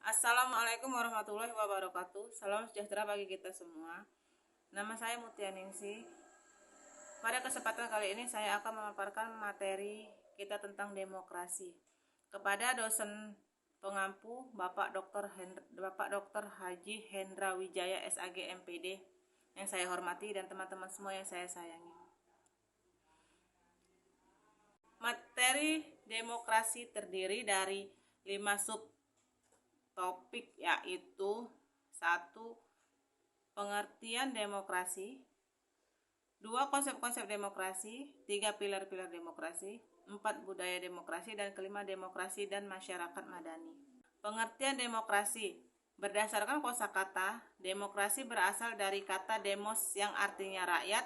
Assalamualaikum warahmatullahi wabarakatuh. Salam sejahtera bagi kita semua. Nama saya Mutia Ningsi. Pada kesempatan kali ini saya akan memaparkan materi kita tentang demokrasi kepada dosen pengampu Bapak Dr. Haji Hendra Wijaya SAG MPD yang saya hormati dan teman-teman semua yang saya sayangi. Materi demokrasi terdiri dari 5 subtopik, yaitu 1. Pengertian demokrasi, 2. Konsep-konsep demokrasi, 3. Pilar-pilar demokrasi, 4. Budaya demokrasi, dan kelima, demokrasi dan masyarakat madani. Pengertian demokrasi berdasarkan kosakata, demokrasi berasal dari kata demos yang artinya rakyat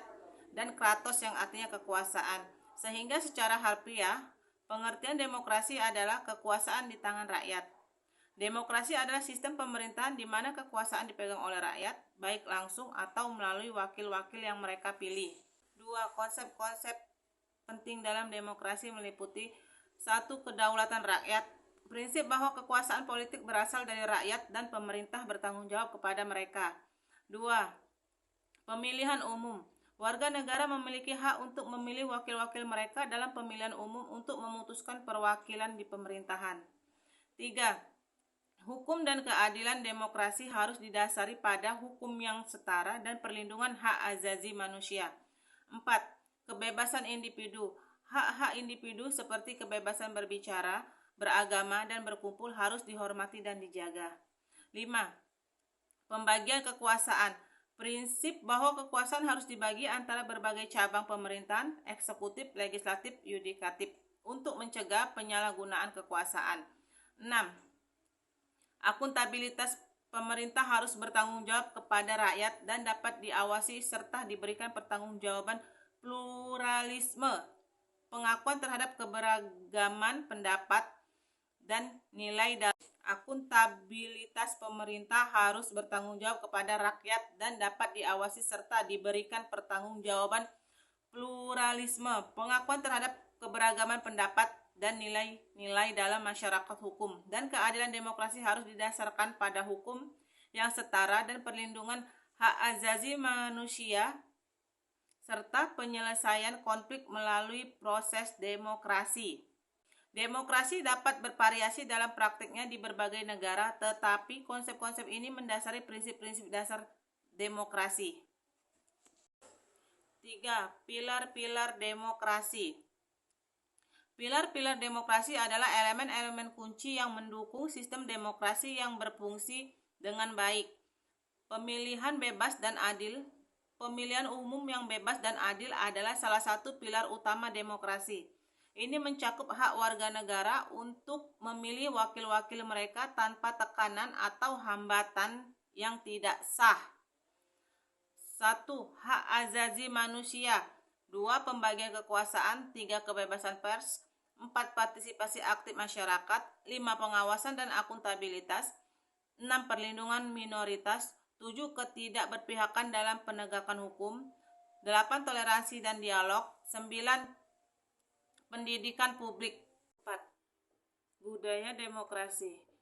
dan kratos yang artinya kekuasaan, sehingga secara harfiah pengertian demokrasi adalah kekuasaan di tangan rakyat. Demokrasi adalah sistem pemerintahan di mana kekuasaan dipegang oleh rakyat, baik langsung atau melalui wakil-wakil yang mereka pilih. 2. Konsep-konsep penting dalam demokrasi meliputi 1. Kedaulatan rakyat, prinsip bahwa kekuasaan politik berasal dari rakyat dan pemerintah bertanggung jawab kepada mereka. 2. Pemilihan umum, warga negara memiliki hak untuk memilih wakil-wakil mereka dalam pemilihan umum untuk memutuskan perwakilan di pemerintahan. 3. Hukum dan keadilan demokrasi harus didasari pada hukum yang setara dan perlindungan hak azazi manusia. 4. Kebebasan individu, hak-hak individu seperti kebebasan berbicara, beragama, dan berkumpul harus dihormati dan dijaga. 5. Pembagian kekuasaan, prinsip bahwa kekuasaan harus dibagi antara berbagai cabang pemerintahan, eksekutif, legislatif, yudikatif, untuk mencegah penyalahgunaan kekuasaan. 6. Akuntabilitas, pemerintah harus bertanggung jawab kepada rakyat dan dapat diawasi serta diberikan pertanggungjawaban. Pluralisme, pengakuan terhadap keberagaman pendapat dan nilai dalam akuntabilitas, pemerintah harus bertanggung jawab kepada rakyat dan dapat diawasi serta diberikan pertanggungjawaban. Pluralisme, pengakuan terhadap keberagaman pendapat dan nilai-nilai dalam masyarakat hukum dan keadilan demokrasi harus didasarkan pada hukum yang setara dan perlindungan hak azazi manusia serta penyelesaian konflik melalui proses demokrasi. Demokrasi dapat bervariasi dalam praktiknya di berbagai negara, tetapi konsep-konsep ini mendasari prinsip-prinsip dasar demokrasi. 3. Pilar-pilar demokrasi. Pilar-pilar demokrasi adalah elemen-elemen kunci yang mendukung sistem demokrasi yang berfungsi dengan baik. Pemilihan bebas dan adil. Pemilihan umum yang bebas dan adil adalah salah satu pilar utama demokrasi. Ini mencakup hak warga negara untuk memilih wakil-wakil mereka tanpa tekanan atau hambatan yang tidak sah. 1. Hak azazi manusia. 2. Pembagian kekuasaan. 3. Kebebasan pers. 4. Partisipasi aktif masyarakat. 5. Pengawasan dan akuntabilitas. 6. Perlindungan minoritas. 7. Ketidakberpihakan dalam penegakan hukum. 8. Toleransi dan dialog. 9. Pendidikan publik. 4. Budaya demokrasi.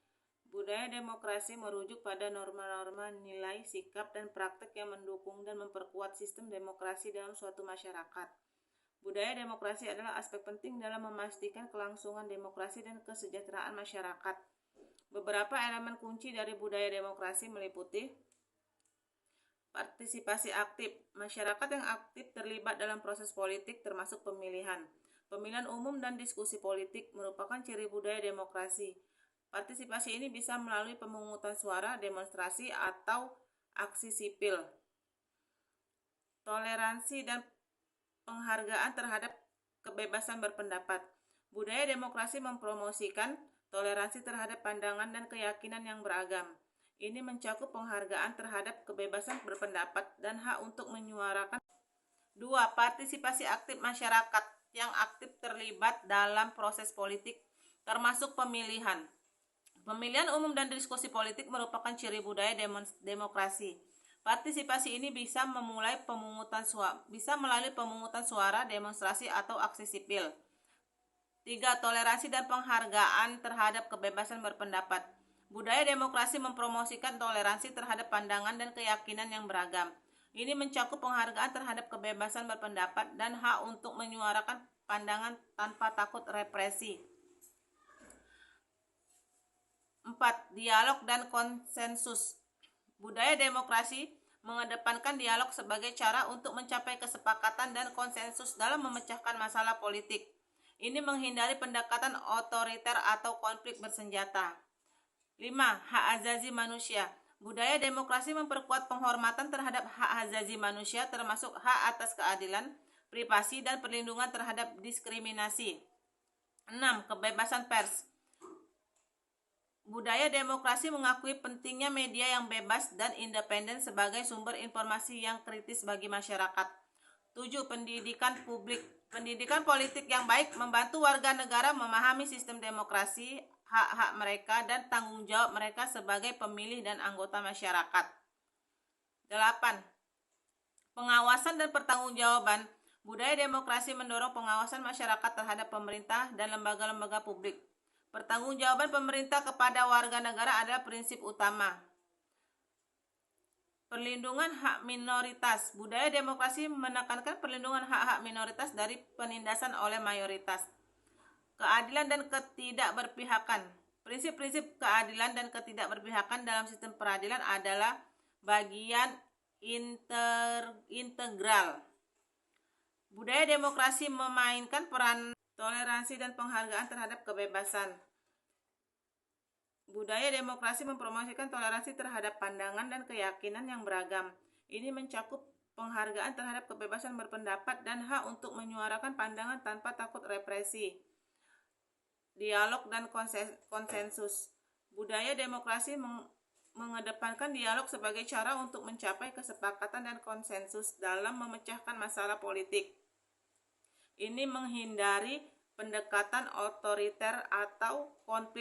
Budaya demokrasi merujuk pada norma-norma, nilai, sikap, dan praktek yang mendukung dan memperkuat sistem demokrasi dalam suatu masyarakat. Budaya demokrasi adalah aspek penting dalam memastikan kelangsungan demokrasi dan kesejahteraan masyarakat. Beberapa elemen kunci dari budaya demokrasi meliputi partisipasi aktif. Masyarakat yang aktif terlibat dalam proses politik termasuk pemilihan. Pemilihan umum dan diskusi politik merupakan ciri budaya demokrasi. Partisipasi ini bisa melalui pemungutan suara, demonstrasi, atau aksi sipil. Toleransi dan penghargaan terhadap kebebasan berpendapat. Budaya demokrasi mempromosikan toleransi terhadap pandangan dan keyakinan yang beragam. Ini mencakup penghargaan terhadap kebebasan berpendapat dan hak untuk menyuarakan. 2. Partisipasi aktif masyarakat yang aktif terlibat dalam proses politik, termasuk pemilihan. Pemilihan umum dan diskusi politik merupakan ciri budaya demokrasi. Partisipasi ini bisa melalui pemungutan suara, demonstrasi, atau aksi sipil. 3. Toleransi dan penghargaan terhadap kebebasan berpendapat. Budaya demokrasi mempromosikan toleransi terhadap pandangan dan keyakinan yang beragam. Ini mencakup penghargaan terhadap kebebasan berpendapat dan hak untuk menyuarakan pandangan tanpa takut represi. 4. Dialog dan konsensus. Budaya demokrasi mengedepankan dialog sebagai cara untuk mencapai kesepakatan dan konsensus dalam memecahkan masalah politik. Ini menghindari pendekatan otoriter atau konflik bersenjata. 5. Hak asasi manusia. Budaya demokrasi memperkuat penghormatan terhadap hak asasi manusia termasuk hak atas keadilan, privasi, dan perlindungan terhadap diskriminasi. 6. Kebebasan pers. Budaya demokrasi mengakui pentingnya media yang bebas dan independen sebagai sumber informasi yang kritis bagi masyarakat. 7. Pendidikan publik. Pendidikan politik yang baik membantu warga negara memahami sistem demokrasi, hak-hak mereka, dan tanggung jawab mereka sebagai pemilih dan anggota masyarakat. 8. Pengawasan dan pertanggungjawaban. Budaya demokrasi mendorong pengawasan masyarakat terhadap pemerintah dan lembaga-lembaga publik. Pertanggungjawaban pemerintah kepada warga negara adalah prinsip utama. Perlindungan hak minoritas. Budaya demokrasi menekankan perlindungan hak-hak minoritas dari penindasan oleh mayoritas. Keadilan dan ketidakberpihakan. Prinsip-prinsip keadilan dan ketidakberpihakan dalam sistem peradilan adalah bagian integral. Budaya demokrasi memainkan peran toleransi dan penghargaan terhadap kebebasan. Budaya demokrasi mempromosikan toleransi terhadap pandangan dan keyakinan yang beragam. Ini mencakup penghargaan terhadap kebebasan berpendapat dan hak untuk menyuarakan pandangan tanpa takut represi. Dialog dan konsensus. Budaya demokrasi mengedepankan dialog sebagai cara untuk mencapai kesepakatan dan konsensus dalam memecahkan masalah politik. Ini menghindari pendekatan otoriter atau konflik